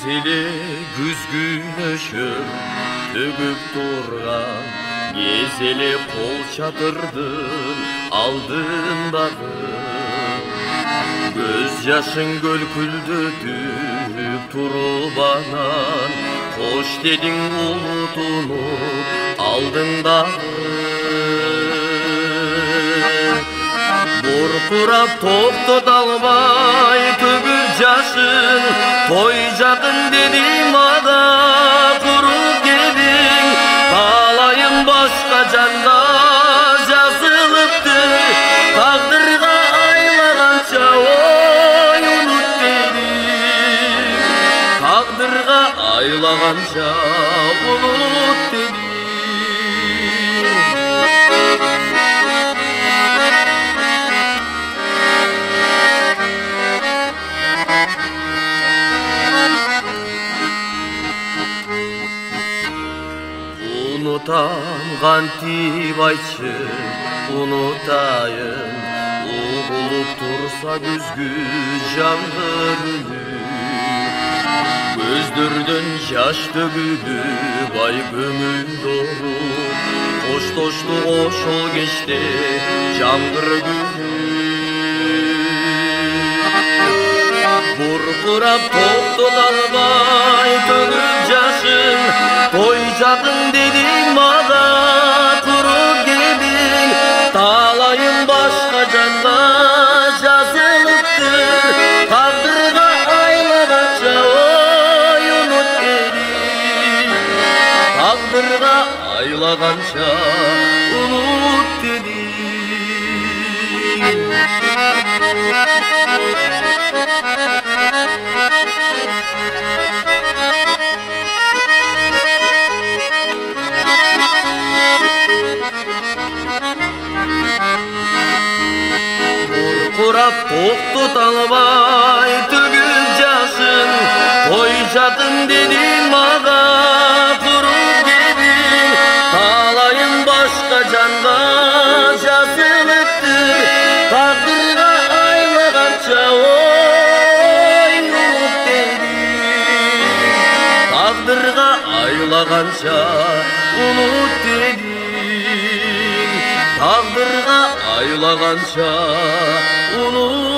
Ele güz güneşi tөгүп турган Кезеле кол чатырдын алдындағы Көз жашын көлкүлдөтүп туруп анан Кош дедиң улутунуп алдыңдағы Буркурап токтото албай төгүп жашын Той жакын деди мага куруп келиң Каалайым башка жанда жазылыпты Тагдырга айлаганча ой унут деди Тагдырга айлаганча унут деди Unutам кантип айтчы, унутайын Угулуп турса күзгү жаңгыр үнү Көздөрдөн жаш төгүлүп ай көңүл доруп Коштошту ошол кечте жаңгыр күнү Буркурап токтото албай төгүп жашын Той жакын дедиң мага туруп келиң Таалайым башка жанда жазылыпты Тагдырга айлаганча ой унут деди Тагдырга айлаганча унут деди Буркурап токтото албай төгүп жашын Той жакын дедиң мага туруп келиң Таалайым башка жанда жазылыпты Тагдырга айлаганча ой унут деди Тагдырга айлаганча унут деди Тагдырга айлаганча унут